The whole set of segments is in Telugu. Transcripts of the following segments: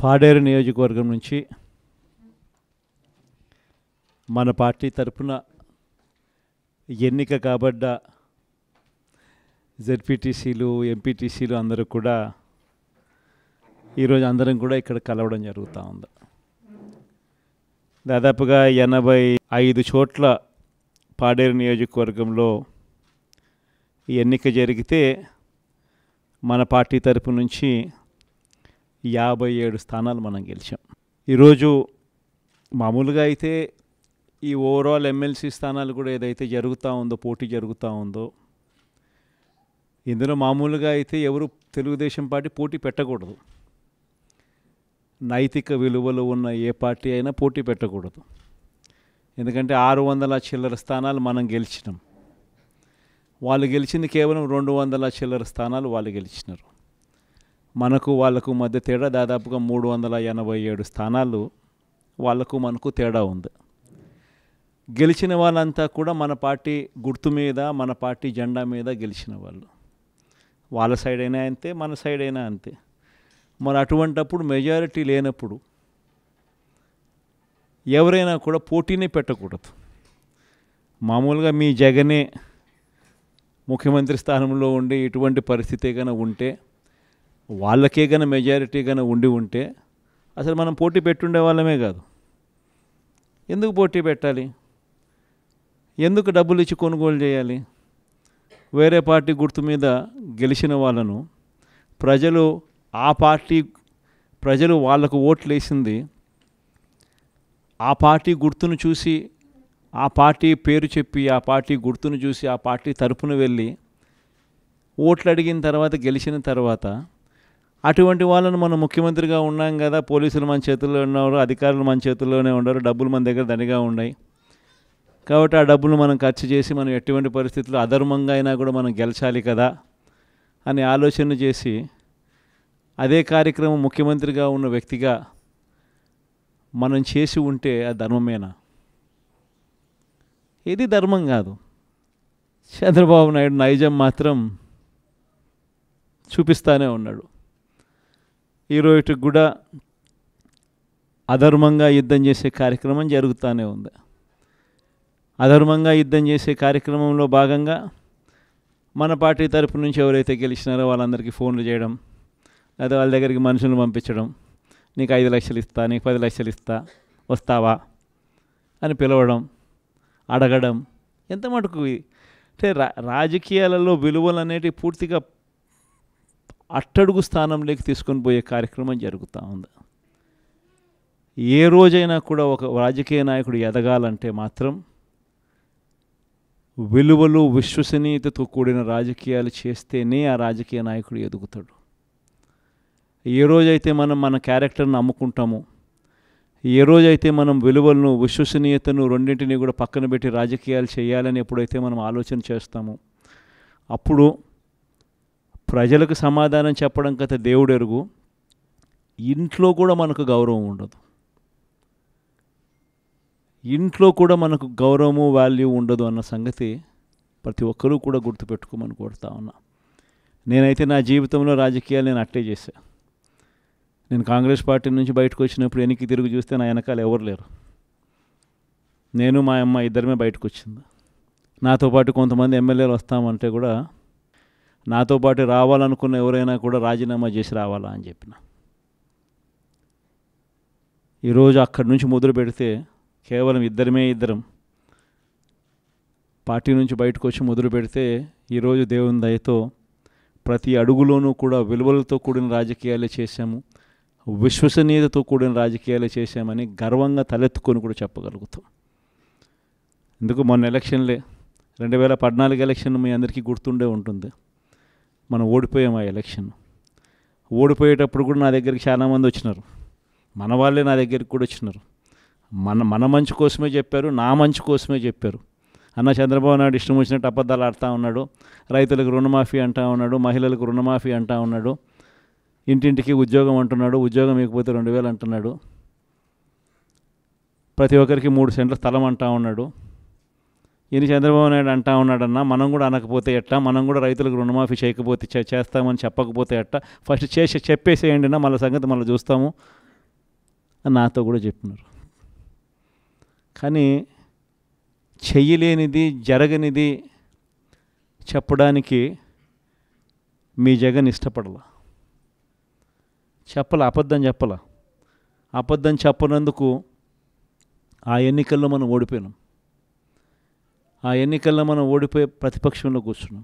పాడేరు నియోజకవర్గం నుంచి మన పార్టీ తరపున ఎన్నిక కాబడ్డ జెడ్పీటీసీలు ఎంపీటీసీలు అందరూ కూడా ఈరోజు అందరం కూడా ఇక్కడ కలవడం జరుగుతూ ఉంది. దాదాపుగా 85 చోట్ల పాడేరు నియోజకవర్గంలో ఈ ఎన్నిక జరిగితే మన పార్టీ తరపు నుంచి 57 స్థానాలు మనం గెలిచాం. ఈరోజు మామూలుగా అయితే ఈ ఓవరాల్ ఎమ్మెల్సీ స్థానాలు కూడా ఏదైతే జరుగుతూ ఉందో, పోటీ జరుగుతూ ఉందో, ఇందులో మామూలుగా అయితే ఎవరు తెలుగుదేశం పార్టీ పోటీ పెట్టకూడదు. నైతిక విలువలు ఉన్న ఏ పార్టీ అయినా పోటీ పెట్టకూడదు. ఎందుకంటే 600 చిల్లర స్థానాలు మనం గెలిచినాం. వాళ్ళు గెలిచింది కేవలం 200 చిల్లర స్థానాలు వాళ్ళు గెలిచినారు. మనకు వాళ్ళకు మధ్య తేడా దాదాపుగా 387 స్థానాలు వాళ్ళకు మనకు తేడా ఉంది. గెలిచిన వాళ్ళంతా కూడా మన పార్టీ గుర్తు మీద, మన పార్టీ జెండా మీద గెలిచిన వాళ్ళు. వాళ్ళ సైడ్ అయినా అంతే, మన సైడ్ అయినా అంతే. మరి అటువంటప్పుడు మెజారిటీ లేనప్పుడు ఎవరైనా కూడా పోటీనే పెట్టకూడదు. మామూలుగా మీ జగనే ముఖ్యమంత్రి స్థానంలో ఉండి ఇటువంటి పరిస్థితి కన్నా ఉంటే, వాళ్ళకే కన్నా మెజారిటీ కన్నా ఉంటే అసలు మనం పోటీ పెట్టుండే వాళ్ళమే కాదు. ఎందుకు పోటీ పెట్టాలి? ఎందుకు డబ్బులు ఇచ్చి కొనుగోలు చేయాలి? వేరే పార్టీ గుర్తు మీద గెలిచిన వాళ్ళను ప్రజలు వాళ్ళకు ఓట్లు వేసింది ఆ పార్టీ గుర్తును చూసి, ఆ పార్టీ పేరు చెప్పి, ఆ పార్టీ గుర్తును చూసి, ఆ పార్టీ తరపున వెళ్ళి ఓట్లు అడిగిన తర్వాత, గెలిచిన తర్వాత అటువంటి వాళ్ళను మనం ముఖ్యమంత్రిగా ఉన్నాం కదా, పోలీసులు మన చేతుల్లో ఉన్నారు, అధికారులు మన చేతుల్లోనే ఉన్నారు, డబ్బులు మన దగ్గర దండిగా ఉన్నాయి కాబట్టి ఆ డబ్బులు మనం ఖర్చు చేసి మనం ఎటువంటి పరిస్థితుల్లో అధర్మంగా అయినా కూడా మనం గెలిచాలి కదా అని ఆలోచన చేసి అదే కార్యక్రమం ముఖ్యమంత్రిగా ఉన్న వ్యక్తిగా మనం చేసి ఉంటే అది ధర్మమేనా? ఇది ధర్మం కాదు. చంద్రబాబు నాయుడు నైజం మాత్రం చూపిస్తూనే ఉన్నాడు. ఈరోజు కూడా అధర్మంగా యుద్ధం చేసే కార్యక్రమం జరుగుతూనే ఉంది. అధర్మంగా యుద్ధం చేసే కార్యక్రమంలో భాగంగా మన పార్టీ తరపు నుంచి ఎవరైతే గెలిచినారో వాళ్ళందరికీ ఫోన్లు చేయడం, లేదా వాళ్ళ దగ్గరికి మనుషులను పంపించడం, నీకు 5 లక్షలు ఇస్తా, నీకు 10 లక్షలు ఇస్తా, వస్తావా అని పిలవడం, అడగడం. ఎంత మటుకు అంటే రాజకీయాలలో విలువలు అనేటివి పూర్తిగా అట్టడుగు స్థానంలోకి తీసుకొని పోయే కార్యక్రమం జరుగుతూ ఉంది. ఏ రోజైనా కూడా ఒక రాజకీయ నాయకుడు ఎదగాలంటే మాత్రం విలువలు, విశ్వసనీయతతో కూడిన రాజకీయాలు చేస్తేనే ఆ రాజకీయ నాయకుడు ఎదుగుతాడు. ఏ రోజైతే మనం మన క్యారెక్టర్ని అమ్ముకుంటామో, ఏ రోజైతే మనం విలువలను, విశ్వసనీయతను రెండింటినీ కూడా పక్కన పెట్టి రాజకీయాలు చేయాలని ఎప్పుడైతే మనం ఆలోచన చేస్తామో అప్పుడు ప్రజలకు సమాధానం చెప్పడం కథ దేవుడు ఎరుగు, ఇంట్లో కూడా మనకు గౌరవం ఉండదు. ఇంట్లో కూడా మనకు గౌరవము, వాల్యూ ఉండదు అన్న సంగతి ప్రతి ఒక్కరూ కూడా గుర్తుపెట్టుకోమని కోరుతా ఉన్నా. నేనైతే నా జీవితంలో రాజకీయాలు నేను అట్టే చేశా. నేను కాంగ్రెస్ పార్టీ నుంచి బయటకు వచ్చినప్పుడు వెనక్కి తిరిగి చూస్తే నా వెనకాల ఎవరు లేరు. నేను మా అమ్మ ఇద్దరమే బయటకు వచ్చింది. నాతో పాటు కొంతమంది ఎమ్మెల్యేలు వస్తామంటే కూడా నాతో పాటు రావాలనుకున్న ఎవరైనా కూడా రాజీనామా చేసి రావాలా అని చెప్పిన. ఈరోజు అక్కడి నుంచి మొదలు పెడితే కేవలం ఇద్దరం పార్టీ నుంచి బయటకు వచ్చి మొదలు పెడితే ఈరోజు దేవుని దయతో ప్రతి అడుగులోనూ కూడా విలువలతో కూడిన రాజకీయాలే చేశాము, విశ్వసనీయతతో కూడిన రాజకీయాలే చేశామని గర్వంగా తలెత్తుకొని కూడా చెప్పగలుగుతాం. ఎందుకు మొన్న ఎలక్షన్లే 2014 ఎలక్షన్ మీ అందరికీ గుర్తుండే ఉంటుంది. మనం ఓడిపోయాం ఆ ఎలక్షన్. ఓడిపోయేటప్పుడు కూడా నా దగ్గరికి చాలామంది వచ్చినారు. మన వాళ్ళే నా దగ్గరికి కూడా వచ్చినారు. మన మంచి కోసమే చెప్పారు, నా మంచి కోసమే చెప్పారు. అన్న చంద్రబాబు నాయుడు ఇష్టం వచ్చినట్టు అబద్ధాలు ఆడుతూ ఉన్నాడు, రైతులకు రుణమాఫీ అంటూ ఉన్నాడు, మహిళలకు రుణమాఫీ అంటూ ఉన్నాడు, ఇంటింటికి ఉద్యోగం అంటున్నాడు, ఉద్యోగం ఇకపోతే 2000 అంటున్నాడు, ప్రతి ఒక్కరికి 3 సెంట్ల స్థలం అంటూ ఉన్నాడు. ఈయన చంద్రబాబు నాయుడు అంటా ఉన్నాడన్నా, మనం కూడా అనకపోతే ఎట్టా, మనం కూడా రైతులకు రుణమాఫీ చేయకపోతే చేస్తామని చెప్పకపోతే ఎట్టా, ఫస్ట్ చెప్పేసేయండి నా, మళ్ళీ సంగతి మళ్ళీ చూస్తాము అని నాతో కూడా చెప్పినారు. కానీ చెయ్యలేనిది, జరగనిది చెప్పడానికి మీ జగన్ ఇష్టపడలా, అబద్ధం చెప్పాల. అబద్ధం చెప్పనందుకు ఆ ఎన్నికల్లో మనం ఓడిపోయినాం. ఆ ఎన్నికల్లో మనం ఓడిపోయి ప్రతిపక్షంలో కూర్చున్నాం.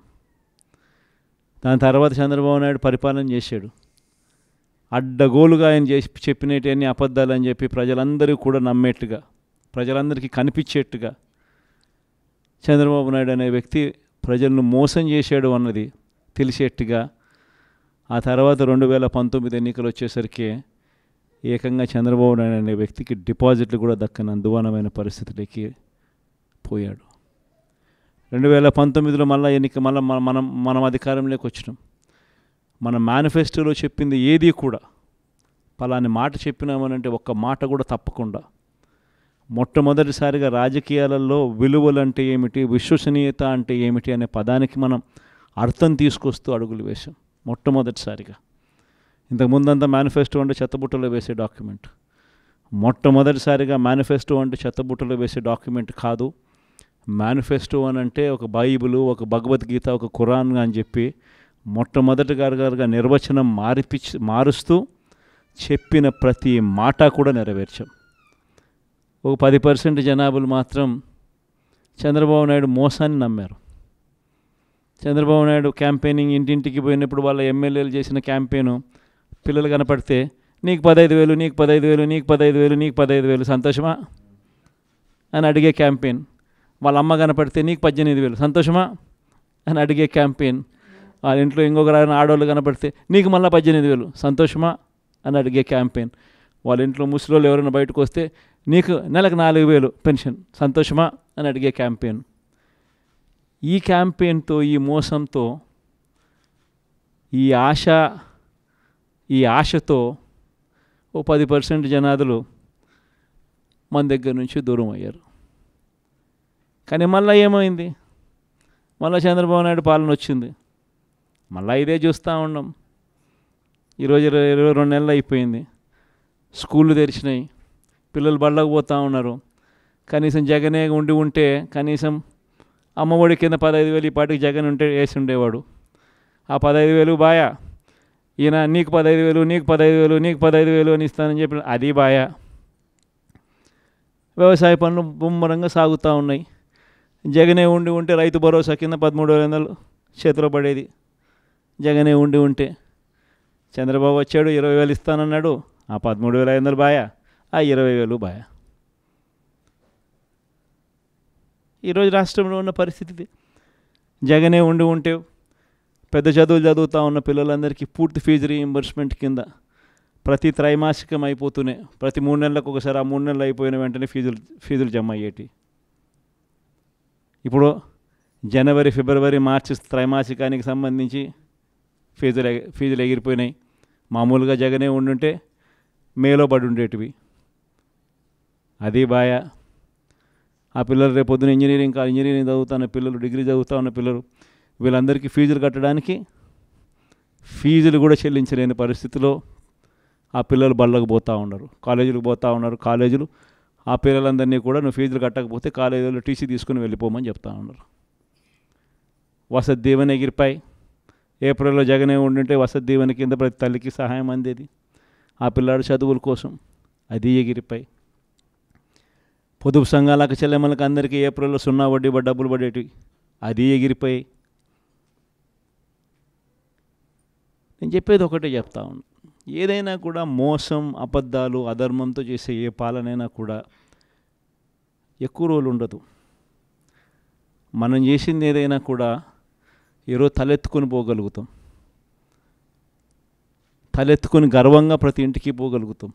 దాని తర్వాత చంద్రబాబు నాయుడు పరిపాలన చేశాడు. అడ్డగోలుగా ఆయన చెప్పినవన్నీ అబద్ధాలు అని చెప్పి ప్రజలందరూ కూడా నమ్మేట్టుగా, ప్రజలందరికీ కనిపించేట్టుగా చంద్రబాబు నాయుడు అనే వ్యక్తి ప్రజలను మోసం చేశాడు అన్నది తెలిసేట్టుగా ఆ తర్వాత 2019 ఎన్నికలు వచ్చేసరికి ఏకంగా చంద్రబాబు నాయుడు అనే వ్యక్తికి డిపాజిట్లు కూడా దక్కని అందువానమైన పరిస్థితులకి పోయాడు. 2019లో మనం అధికారంలోకి వచ్చినాం. మన మేనిఫెస్టోలో చెప్పింది ఏది కూడా పలాని మాట చెప్పినామనంటే ఒక్క మాట కూడా తప్పకుండా మొట్టమొదటిసారిగా రాజకీయాలలో విలువలు అంటే ఏమిటి, విశ్వసనీయత అంటే ఏమిటి అనే పదానికి మనం అర్థం తీసుకొస్తూ అడుగులు వేశాం మొట్టమొదటిసారిగా. ఇంతకుముందంతా మేనిఫెస్టో అంటే చెత్తబుట్టలో వేసే డాక్యుమెంట్. మొట్టమొదటిసారిగా మేనిఫెస్టో అంటే చెత్తబుట్టలో వేసే డాక్యుమెంట్ కాదు. మేనిఫెస్టో అని అంటే ఒక బైబిలు, ఒక భగవద్గీత, ఒక ఖురాన్ అని చెప్పి మొట్టమొదటిగా నిర్వచనం మారుస్తూ చెప్పిన ప్రతి మాట కూడా నెరవేర్చాం. ఒక 10% జనాభాలు మాత్రం చంద్రబాబు నాయుడు మోసాన్ని నమ్మారు. చంద్రబాబు నాయుడు క్యాంపెయినింగ్ ఇంటింటికి పోయినప్పుడు వాళ్ళ ఎమ్మెల్యేలు చేసిన క్యాంపెయిన్ పిల్లలు కనపడితే నీకు 15,000, నీకు 15,000, నీకు 15,000, నీకు 15,000 సంతోషమా అని అడిగే క్యాంపెయిన్. వాళ్ళ అమ్మ కనపడితే నీకు 18,000 సంతోషమా అని అడిగే క్యాంపెయిన్. వాళ్ళ ఇంట్లో ఇంకొకరు ఆడవాళ్ళు కనపడితే నీకు మళ్ళీ 18,000 సంతోషమా అని అడిగే క్యాంపెయిన్. వాళ్ళ ఇంట్లో ముసలోళ్ళు ఎవరైనా బయటకు వస్తే నీకు నెలకు 4,000 పెన్షన్ సంతోషమా అని అడిగే క్యాంపెయిన్. ఈ క్యాంపెయిన్తో, ఈ మోసంతో, ఈ ఆశతో ఓ 10% జనాదులు మన దగ్గర నుంచి దూరం అయ్యారు. కానీ మళ్ళీ ఏమైంది? మళ్ళీ చంద్రబాబు నాయుడు పాలన వచ్చింది. మళ్ళీ ఇదే చూస్తూ ఉన్నాం. ఈరోజు 22 నెలలు అయిపోయింది. స్కూళ్ళు తెరిచినాయి, పిల్లలు బళ్ళకు పోతూ ఉన్నారు. కనీసం జగనే ఉంటే కనీసం అమ్మఒడి కింద 15,000 ఈ పాటికి జగన్ ఉంటే వేసి ఉండేవాడు. ఆ 15,000 బాయా, ఈయన నీకు 15,000, నీకు 15,000, నీకు 15,000 అని ఇస్తానని చెప్పి అది బాయా. వ్యవసాయ పనులు ముమ్మరంగా సాగుతూ ఉన్నాయి. జగనే ఉంటే రైతు భరోసా కింద 13,500 చేతిలో పడేది. జగనే ఉంటే చంద్రబాబు వచ్చాడు, 20,000 ఇస్తానన్నాడు. ఆ 13,500 బాయా, ఆ 20,000 బాయా. ఈరోజు రాష్ట్రంలో ఉన్న పరిస్థితి జగనే ఉంటే పెద్ద చదువులు చదువుతూ ఉన్న పిల్లలందరికీ పూర్తి ఫీజు రీయింబర్స్మెంట్ కింద ప్రతి త్రైమాసికం అయిపోతూనే ప్రతి 3 నెలలకు ఒకసారి, ఆ 3 నెలలు అయిపోయిన వెంటనే ఫీజులు జమ అయ్యేటి. ఇప్పుడు జనవరి, ఫిబ్రవరి, మార్చి త్రైమాసికానికి సంబంధించి ఫీజులు ఎగిరిపోయినాయి. మామూలుగా జగనే ఉండుంటే మేలో పడి ఉండేటివి. అది బాయా. ఆ పిల్లలు రేపొద్దున ఇంజనీరింగ్ చదువుతున్న పిల్లలు, డిగ్రీ చదువుతూ ఉన్న పిల్లలు, వీళ్ళందరికీ ఫీజులు కట్టడానికి ఫీజులు కూడా చెల్లించలేని పరిస్థితిలో ఆ పిల్లలు బళ్ళకు పోతూ ఉన్నారు, కాలేజీలకు పోతూ ఉన్నారు. కాలేజీలు ఆ పిల్లలందరినీ కూడా నువ్వు ఫీజులు కట్టకపోతే కాలేజీలో టీసీ తీసుకుని వెళ్ళిపోమని చెప్తా ఉన్నారు. వసతి దీవెన ఎగిరిపాయి. ఏప్రిల్లో జగనే ఉండుంటే వసతి దీవెన కింద ప్రతి తల్లికి సహాయం అందేది ఆ పిల్లాడు చదువుల కోసం. అది ఎగిరిపాయి. పొదుపు సంఘాలకు, చెల్లెమ్మలకు అందరికీ ఏప్రిల్లో 0 వడ్డీ డబ్బులు పడేటివి. అది ఎగిరిపోయి. నేను చెప్పేది ఒకటే చెప్తా ఉన్నాను. ఏదైనా కూడా మోసం, అబద్ధాలు, అధర్మంతో చేసే ఏ పాలనైనా కూడా ఎక్కువ రోజులు ఉండదు. మనం చేసింది ఏదైనా కూడా ఈరోజు తలెత్తుకొని పోగలుగుతాం. తలెత్తుకొని గర్వంగా ప్రతి ఇంటికి పోగలుగుతాం.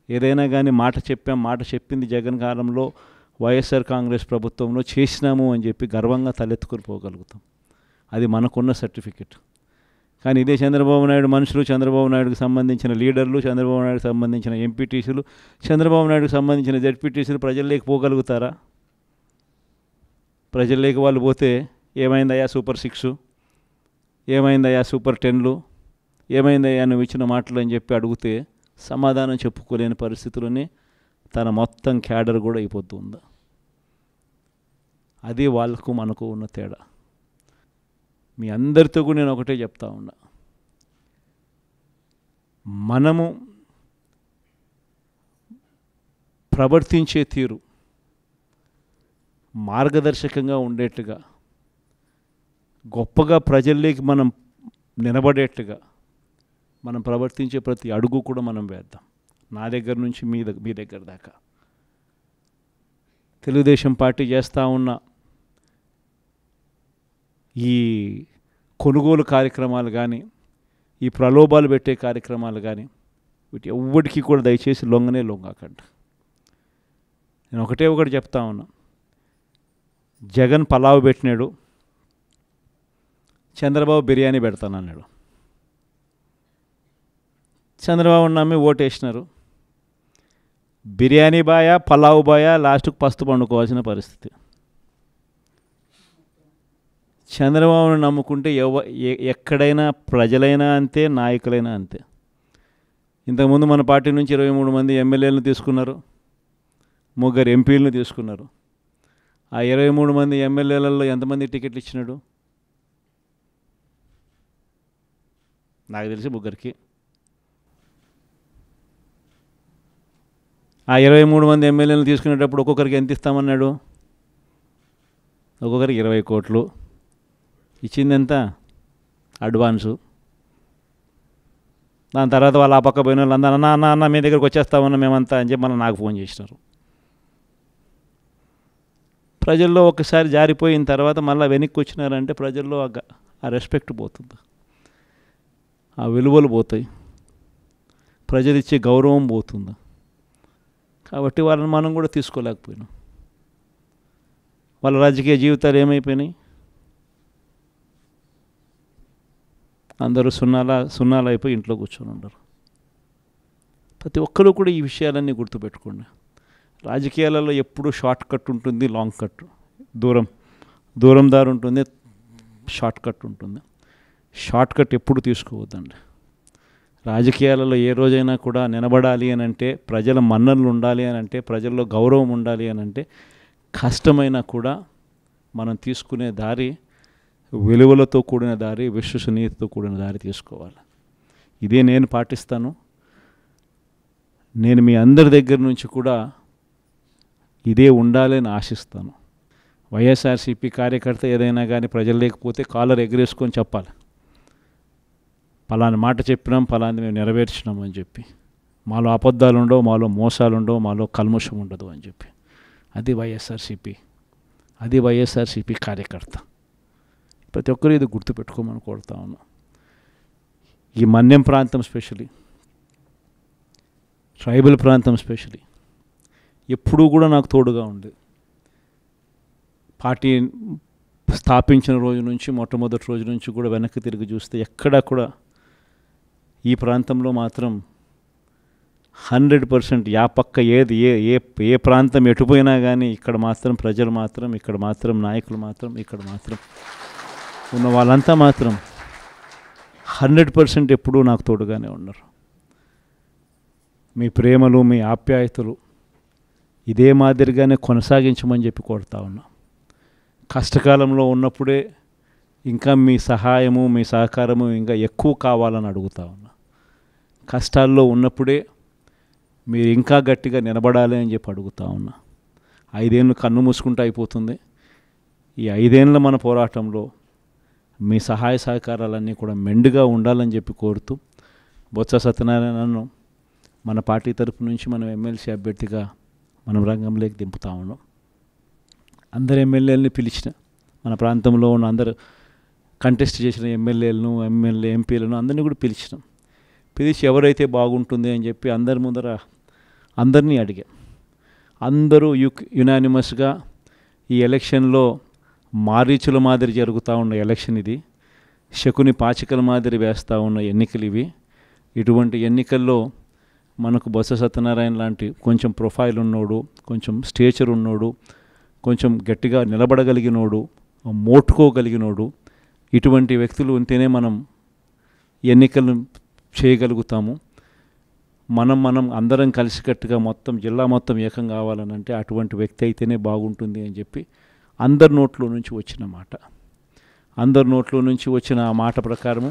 ఏదైనా కానీ మాట చెప్పింది జగన్ కాలంలో వైఎస్ఆర్ కాంగ్రెస్ ప్రభుత్వంలో చేసినాము అని చెప్పి గర్వంగా తలెత్తుకొని పోగలుగుతాం. అది మనకున్న సర్టిఫికెట్. కానీ ఇదే చంద్రబాబు నాయుడు మనుషులు, చంద్రబాబు నాయుడుకి సంబంధించిన లీడర్లు, చంద్రబాబు నాయుడుకి సంబంధించిన ఎంపీటీసీలు, చంద్రబాబు నాయుడుకి సంబంధించిన జెడ్పీటీసీలు ప్రజల్లోకి పోగలుగుతారా? ప్రజల్లోకి వాళ్ళు పోతే ఏమైందయ్యా సూపర్ 6, ఏమైందయ్యా సూపర్ 10లు, ఏమైందయ్యా నువ్వు ఇచ్చిన మాటలు అని చెప్పి అడిగితే సమాధానం చెప్పుకోలేని పరిస్థితుల్లోనే తన మొత్తం క్యాడర్ కూడా అయిపోతుంది. అది వాళ్ళకు మనకు ఉన్న తేడా. మీ అందరితో కూడా నేను ఒకటే చెప్తా ఉన్నా, మనము ప్రవర్తించే తీరు మార్గదర్శకంగా ఉండేట్టుగా, గొప్పగా ప్రజల్లోకి మనం నిలబడేట్టుగా మనం ప్రవర్తించే ప్రతి అడుగు కూడా మనం వేద్దాం. నా దగ్గర నుంచి మీ దగ్గర దాకా. తెలుగుదేశం పార్టీ చేస్తూ ఉన్న ఈ కొనుగోలు కార్యక్రమాలు కానీ, ఈ ప్రలోభాలు పెట్టే కార్యక్రమాలు కానీ, వీటి ఎవ్వడికి కూడా దయచేసి లొంగకండి. నేను ఒకటి చెప్తా ఉన్నా, జగన్ పలావ్ పెట్టినాడు, చంద్రబాబు బిర్యానీ పెడతానన్నాడు. చంద్రబాబు నమ్మి ఓటేసినారు. బిర్యానీ బాయా పలావ్ బాయా లాస్ట్కు పస్తు పండుకోవాల్సిన పరిస్థితి. చంద్రబాబును నమ్ముకుంటే ఎక్కడైనా ప్రజలైనా అంతే, నాయకులైనా అంతే. ఇంతకుముందు మన పార్టీ నుంచి 23 మంది ఎమ్మెల్యేలను తీసుకున్నారు, 3 ఎంపీలను తీసుకున్నారు. ఆ 23 మంది ఎమ్మెల్యేలలో ఎంతమంది టికెట్లు ఇచ్చినాడు? నాకు తెలిసి 3కి. ఆ 23 మంది ఎమ్మెల్యేలను తీసుకునేటప్పుడు ఒక్కొక్కరికి ఎంత ఇస్తామన్నాడు? ఒక్కొక్కరికి 20 కోట్లు. ఇచ్చింది ఎంత? అడ్వాన్సు. దాని తర్వాత వాళ్ళు ఆ పక్క పోయిన వాళ్ళు అందరూ అన్న మీ దగ్గరికి వచ్చేస్తామన్నా మేమంతా అని చెప్పి మళ్ళీ నాకు ఫోన్ చేసినారు. ప్రజల్లో ఒకసారి జారిపోయిన తర్వాత మళ్ళీ వెనక్కి వచ్చినారంటే ప్రజల్లో ఆ రెస్పెక్ట్ పోతుంది, ఆ విలువలు పోతాయి, ప్రజలు ఇచ్చే గౌరవం పోతుంది. కాబట్టి వాళ్ళని మనం కూడా తీసుకోలేకపోయినాం. వాళ్ళ రాజకీయ జీవితాలు ఏమైపోయినాయి? అందరూ సున్నాలు అయిపోయి ఇంట్లో కూర్చొని ఉండరు. ప్రతి ఒక్కరూ కూడా ఈ విషయాలన్నీ గుర్తుపెట్టుకోండి. రాజకీయాలలో ఎప్పుడు షార్ట్ కట్ ఉంటుంది, లాంగ్ కట్, దూరం దారి ఉంటుంది, షార్ట్ కట్ ఉంటుంది. షార్ట్ కట్ ఎప్పుడు తీసుకోవద్దండి. రాజకీయాలలో ఏ రోజైనా కూడా నిలబడాలి అని అంటే, ప్రజల మన్ననలు ఉండాలి అని అంటే, ప్రజల్లో గౌరవం ఉండాలి అని అంటే, కష్టమైనా కూడా మనం తీసుకునే దారి విలువలతో కూడిన దారి, విశ్వసనీయతతో కూడిన దారి తీసుకోవాలి. ఇదే నేను పాటిస్తాను. నేను మీ అందరి దగ్గర నుంచి కూడా ఇదే ఉండాలని ఆశిస్తాను. వైఎస్ఆర్సీపీ కార్యకర్త ఏదైనా కానీ ప్రజలు లేకపోతే కాలర్ ఎగరేసుకొని చెప్పాలి, పలాని మాట చెప్పినాం, పలాని మేము నెరవేర్చినాం అని చెప్పి. మాలో అబద్ధాలు ఉండవు, మాలో మోసాలు ఉండవు, మాలో కల్మషం ఉండదు అని చెప్పి. అది వైఎస్ఆర్సీపీ కార్యకర్త. ప్రతి ఒక్కరు ఇది గుర్తుపెట్టుకోమని కోరుతా ఉన్నాను. ఈ మన్యం ప్రాంతం స్పెషలీ, ట్రైబల్ ప్రాంతం స్పెషలీ ఎప్పుడూ కూడా నాకు తోడుగా ఉంది. పార్టీ స్థాపించిన రోజు నుంచి, మొట్టమొదటి రోజు నుంచి కూడా వెనక్కి తిరిగి చూస్తే ఎక్కడా కూడా ఈ ప్రాంతంలో మాత్రం 100% పక్క ఏది ఏ ప్రాంతం ఎటుపోయినా కానీ ఇక్కడ మాత్రం ప్రజలు మాత్రం, ఇక్కడ మాత్రం నాయకులు మాత్రం, ఇక్కడ మాత్రం ఉన్న వాళ్ళంతా మాత్రం 100% ఎప్పుడూ నాకు తోడుగానే ఉన్నారు. మీ ప్రేమలు, మీ ఆప్యాయతలు ఇదే మాదిరిగానే కొనసాగించమని చెప్పి కోరుతా ఉన్నా. కష్టకాలంలో ఉన్నప్పుడే ఇంకా మీ సహాయము, మీ సహకారము ఇంకా ఎక్కువ కావాలని అడుగుతా ఉన్నా. కష్టాల్లో ఉన్నప్పుడే మీరు ఇంకా గట్టిగా నిలబడాలి అని చెప్పి అడుగుతా ఉన్నా. 5 ఏళ్ళు కన్ను మూసుకుంటూ అయిపోతుంది. ఈ 5 ఏళ్ళ మన పోరాటంలో మీ సహాయ సహకారాలన్నీ కూడా మెండుగా ఉండాలని చెప్పి కోరుతూ, బొత్స సత్యనారాయణను మన పార్టీ తరపు నుంచి మనం ఎమ్మెల్సీ అభ్యర్థిగా మనం రంగంలోకి దింపుతా ఉన్నాం. అందరు ఎమ్మెల్యేలని పిలిచిన, మన ప్రాంతంలో ఉన్న అందరు కంటెస్ట్ చేసిన ఎమ్మెల్యేలను, ఎంపీలను అందరినీ కూడా పిలిచి ఎవరైతే బాగుంటుంది అని చెప్పి అందరి ముందర అందరినీ అడిగాం. అందరూ యునానిమస్గా ఈ ఎలక్షన్లో మారీచుల మాదిరి జరుగుతూ ఉన్న ఎలక్షన్ ఇది, శకుని పాచికల మాదిరి వేస్తూ ఉన్న ఎన్నికలు ఇవి. ఇటువంటి ఎన్నికల్లో మనకు బొత్స సత్యనారాయణ లాంటి కొంచెం ప్రొఫైల్ ఉన్నోడు, కొంచెం స్టేచర్ ఉన్నోడు, కొంచెం గట్టిగా నిలబడగలిగినోడు, మోటుకోగలిగినోడు, ఇటువంటి వ్యక్తులు ఉంటేనే మనం ఎన్నికలను చేయగలుగుతాము. మనం అందరం కలిసికట్టుగా మొత్తం జిల్లా మొత్తం ఏకం కావాలని అంటే అటువంటి వ్యక్తి అయితేనే బాగుంటుంది అని చెప్పి అందరి నోట్లో నుంచి వచ్చిన మాట. అందరి నోట్లో నుంచి వచ్చిన ఆ మాట ప్రకారము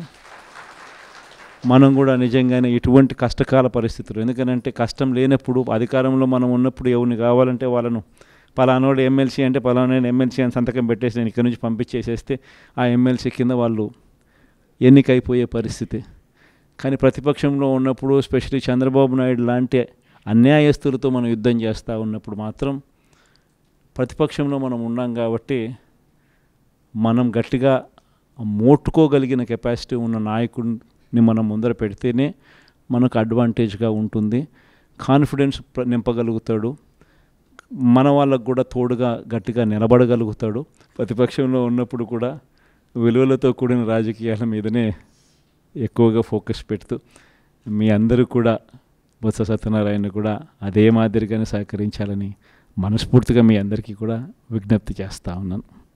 మనం కూడా నిజంగానే ఇటువంటి కష్టకాల పరిస్థితులు, ఎందుకంటే కష్టం లేనప్పుడు అధికారంలో మనం ఉన్నప్పుడు ఎవరిని కావాలంటే వాళ్ళను పలానోడు ఎమ్మెల్సీ అంటే పలానా ఎమ్మెల్సీ అని సంతకం పెట్టేసి నేను ఇక్కడి నుంచి పంపించేసేస్తే ఆ ఎమ్మెల్సీ కింద వాళ్ళు ఎన్నికైపోయే పరిస్థితి. కానీ ప్రతిపక్షంలో ఉన్నప్పుడు స్పెషల్లీ చంద్రబాబు నాయుడు లాంటి అన్యాయస్తులతో మనం యుద్ధం చేస్తూ ఉన్నప్పుడు మాత్రం ప్రతిపక్షంలో మనం ఉన్నాం కాబట్టి మనం గట్టిగా మోట్టుకోగలిగిన కెపాసిటీ ఉన్న నాయకుడిని మనం ముందర పెడితేనే మనకు అడ్వాంటేజ్గా ఉంటుంది. కాన్ఫిడెన్స్ నింపగలుగుతాడు, మన వాళ్ళకు కూడా తోడుగా గట్టిగా నిలబడగలుగుతాడు. ప్రతిపక్షంలో ఉన్నప్పుడు కూడా విలువలతో కూడిన రాజకీయాల మీదనే ఎక్కువగా ఫోకస్ పెడుతూ మీ అందరూ కూడా బొత్స సత్యనారాయణ కూడా అదే మాదిరిగానే సహకరించాలని మనస్ఫూర్తిగా మీ అందరికీ కూడా విజ్ఞప్తి చేస్తూ ఉన్నాను.